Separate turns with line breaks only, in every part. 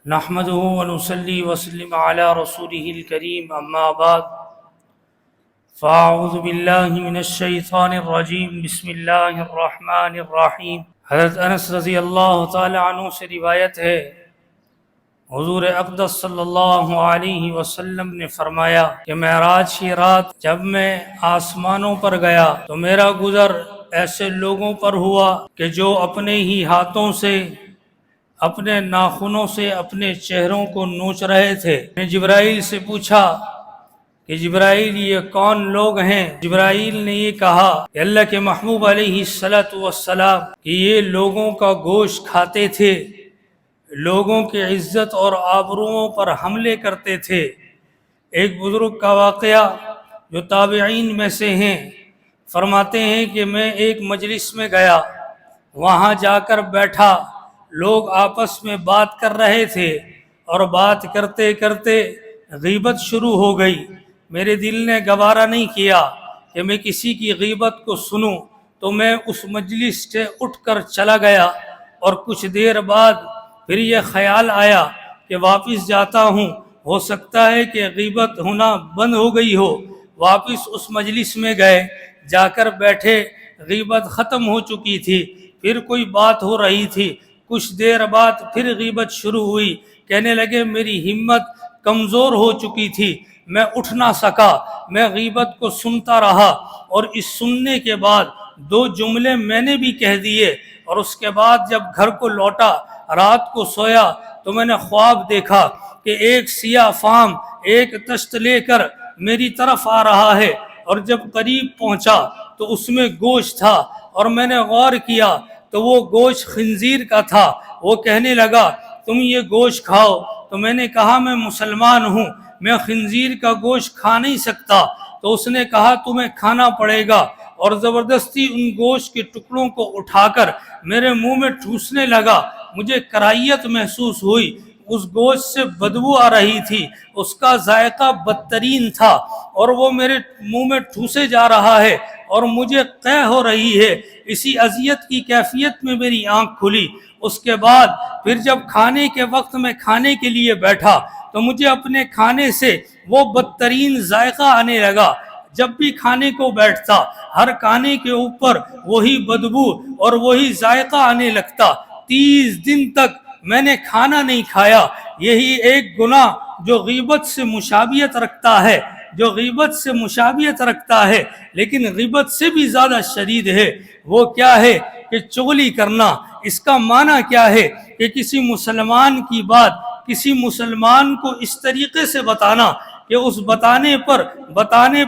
نحمده ونصلي وسلم على رسوله الكريم اما بعد فاعوذ باللہ من الشیطان الرجیم بسم اللہ الرحمن الرحیم۔ حضرت انس رضی اللہ تعالی عنہ سے روایت ہے، حضور اقدس صلی اللہ علیہ وسلم نے فرمایا کہ معراج کی رات جب میں آسمانوں پر گیا تو میرا گزر ایسے لوگوں پر ہوا کہ جو اپنے ہی ہاتھوں سے اپنے ناخنوں سے اپنے چہروں کو نوچ رہے تھے۔ میں جبرائیل سے پوچھا کہ جبرائیل یہ کون لوگ ہیں؟ جبرائیل نے یہ کہا کہ اللہ کے محبوب علیہ السلام کہ یہ لوگوں کا گوشت کھاتے تھے، لوگوں کی عزت اور آبروؤں پر حملے کرتے تھے۔ ایک بزرگ کا واقعہ جو تابعین میں سے ہیں فرماتے ہیں کہ میں ایک مجلس میں گیا، وہاں جا کر بیٹھا، لوگ آپس میں بات کر رہے تھے اور بات کرتے کرتے غیبت شروع ہو گئی۔ میرے دل نے گوارا نہیں کیا کہ میں کسی کی غیبت کو سنوں، تو میں اس مجلس سے اٹھ کر چلا گیا، اور کچھ دیر بعد پھر یہ خیال آیا کہ واپس جاتا ہوں، ہو سکتا ہے کہ غیبت ہونا بند ہو گئی ہو۔ واپس اس مجلس میں گئے، جا کر بیٹھے، غیبت ختم ہو چکی تھی، پھر کوئی بات ہو رہی تھی۔ کچھ دیر بعد پھر غیبت شروع ہوئی، کہنے لگے میری ہمت کمزور ہو چکی تھی، میں اٹھ نہ سکا، میں غیبت کو سنتا رہا، اور اس سننے کے بعد 2 جملے میں نے بھی کہہ دیے، اور اس کے بعد جب گھر کو لوٹا، رات کو سویا تو میں نے خواب دیکھا کہ ایک سیاہ فام ایک تشت لے کر میری طرف آ رہا ہے، اور جب قریب پہنچا تو اس میں گوشت تھا، اور میں نے غور کیا تو وہ گوشت خنزیر کا تھا۔ وہ کہنے لگا تم یہ گوشت کھاؤ، تو میں نے کہا میں مسلمان ہوں، میں خنزیر کا گوشت کھا نہیں سکتا۔ تو اس نے کہا تمہیں کھانا پڑے گا، اور زبردستی ان گوشت کے ٹکڑوں کو اٹھا کر میرے منہ میں ٹھوسنے لگا۔ مجھے کراہیت محسوس ہوئی، اس گوشت سے بدبو آ رہی تھی، اس کا ذائقہ بدترین تھا، اور وہ میرے منہ میں ٹھوسے جا رہا ہے اور مجھے قے ہو رہی ہے۔ اسی اذیت کی کیفیت میں میری آنکھ کھلی۔ اس کے بعد پھر جب کھانے کے وقت میں کھانے کے لیے بیٹھا تو مجھے اپنے کھانے سے وہ بدترین ذائقہ آنے لگا۔ جب بھی کھانے کو بیٹھتا، ہر کھانے کے اوپر وہی بدبو اور وہی ذائقہ آنے لگتا۔ 30 دن تک میں نے کھانا نہیں کھایا۔ یہی ایک گناہ جو غیبت سے مشابہت رکھتا ہے، لیکن غیبت سے بھی زیادہ شدید ہے۔ وہ کیا ہے کہ چغلی کرنا۔ اس کا معنی کیا ہے کہ کسی مسلمان کی بات کسی مسلمان کو اس طریقے سے بتانا کہ اس بتانے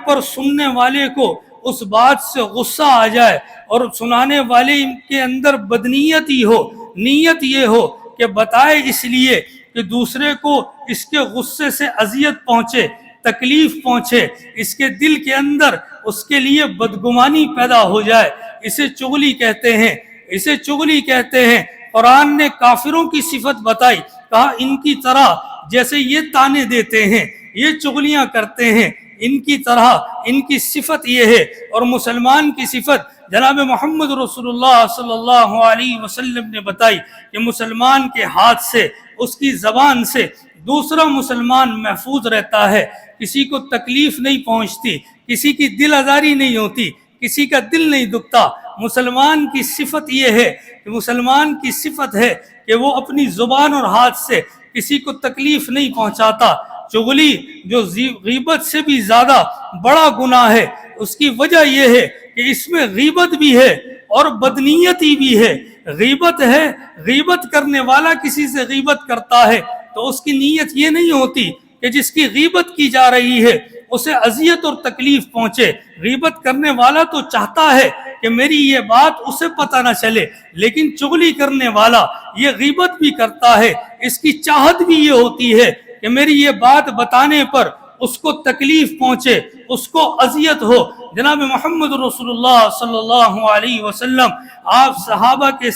پر سننے والے کو اس بات سے غصہ آ جائے، اور سنانے والے کے اندر بدنیتی ہو، نیت یہ ہو کہ بتائے اس لیے کہ دوسرے کو اس کے غصے سے اذیت پہنچے، تکلیف پہنچے، اس کے دل کے اندر اس کے لیے بدگمانی پیدا ہو جائے۔ اسے چغلی کہتے ہیں۔ قرآن نے کافروں کی صفت بتائی، کہا ان کی طرح جیسے یہ تانے دیتے ہیں، یہ چغلیاں کرتے ہیں، ان کی طرح ان کی صفت یہ ہے۔ اور مسلمان کی صفت جناب محمد رسول اللہ صلی اللہ علیہ وسلم نے بتائی کہ مسلمان کے ہاتھ سے، اس کی زبان سے دوسرا مسلمان محفوظ رہتا ہے، کسی کو تکلیف نہیں پہنچتی، کسی کی دل آزاری نہیں ہوتی، کسی کا دل نہیں دکھتا۔ مسلمان کی صفت یہ ہے کہ وہ اپنی زبان اور ہاتھ سے کسی کو تکلیف نہیں پہنچاتا۔ چغلی جو غیبت سے بھی زیادہ بڑا گناہ ہے، اس کی وجہ یہ ہے کہ اس میں غیبت بھی ہے اور بدنیتی بھی ہے۔ غیبت کرنے والا کسی سے غیبت کرتا ہے تو اس کی نیت یہ نہیں ہوتی کہ جس کی غیبت کی جا رہی ہے اسے اذیت اور تکلیف پہنچے۔ غیبت کرنے والا تو چاہتا ہے کہ میری یہ بات اسے پتہ نہ چلے، لیکن چغلی کرنے والا یہ غیبت بھی کرتا ہے، اس کی چاہت بھی یہ ہوتی ہے کہ میری یہ بات بتانے پر اس کو تکلیف پہنچے، اس کو اذیت ہو۔ جناب محمد رسول اللہ صلی اللہ علیہ وسلم آپ صحابہ کے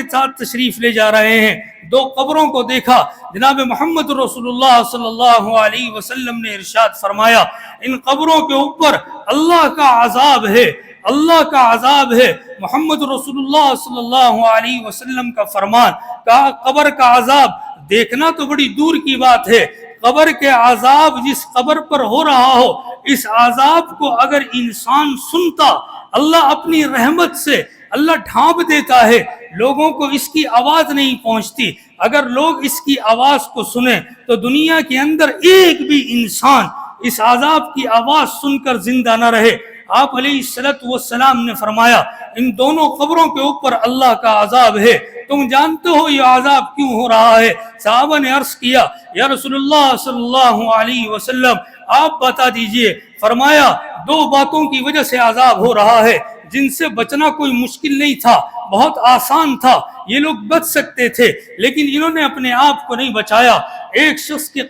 ساتھ تشریف لے جا رہے ہیں۔ 2 قبروں کو دیکھا۔ جناب محمد رسول اللہ صلی اللہ علیہ وسلم نے ارشاد فرمایا ان قبروں کے اوپر اللہ کا عذاب ہے، اللہ کا عذاب ہے۔ محمد رسول اللہ صلی اللہ علیہ وسلم کا فرمان، کہا قبر کا عذاب دیکھنا تو بڑی دور کی بات ہے، قبر کے عذاب جس قبر پر ہو رہا ہو، اس عذاب کو اگر انسان سنتا، اللہ اپنی رحمت سے اللہ ڈھانپ دیتا ہے، لوگوں کو اس کی آواز نہیں پہنچتی۔ اگر لوگ اس کی آواز کو سنیں تو دنیا کے اندر ایک بھی انسان اس عذاب کی آواز سن کر زندہ نہ رہے۔ آپ علیہ السلام نے فرمایا ان دونوں قبروں کے اوپر اللہ کا عذاب ہے، تم جانتے ہو یہ عذاب کیوں ہو رہا ہے؟ صحابہ نے عرض کیا یا رسول اللہ صلی اللہ علیہ وسلم آپ بتا دیجئے۔ فرمایا دو باتوں کی وجہ سے عذاب ہو رہا ہے جن سے بچنا کوئی مشکل نہیں تھا، بہت آسان تھا، یہ لوگ بچ سکتے تھے، لیکن انہوں نے اپنے آپ کو نہیں بچایا۔ ایک شخص کی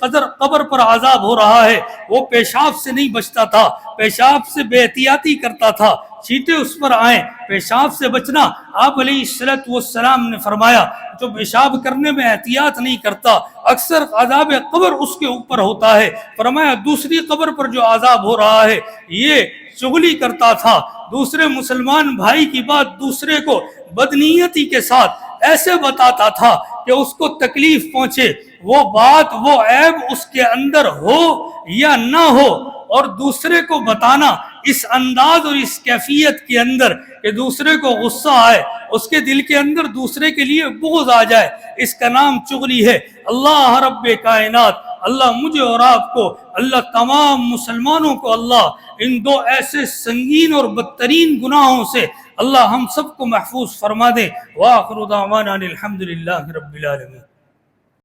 قبر پر عذاب ہو رہا ہے، وہ پیشاب سے نہیں بچتا تھا، پیشاب سے بے احتیاطی کرتا تھا، چیٹے اس پر آئیں، پیشاب سے بچنا۔ آپ علیہ السلام نے فرمایا جو پیشاب کرنے میں احتیاط نہیں کرتا اکثر عذاب قبر اس کے اوپر ہوتا ہے۔ فرمایا دوسری قبر پر جو عذاب ہو رہا ہے یہ چغلی کرتا تھا، دوسرے مسلمان بھائی کی بات دوسرے کو بدنیتی کے ساتھ ایسے بتاتا تھا کہ اس کو تکلیف پہنچے، وہ بات وہ عیب اس کے اندر ہو یا نہ ہو، اور دوسرے کو بتانا اس انداز اور اس کیفیت کے اندر کہ دوسرے کو غصہ آئے، اس کے دل کے اندر دوسرے کے لیے بغض آ جائے، اس کا نام چغلی ہے۔ اللہ رب کائنات، اللہ مجھے اور آپ کو، اللہ تمام مسلمانوں کو اللہ ان دو ایسے سنگین اور بدترین گناہوں سے اللہ ہم سب کو محفوظ فرما دے۔ وآخر دعوانا الحمدللہ رب العالمین۔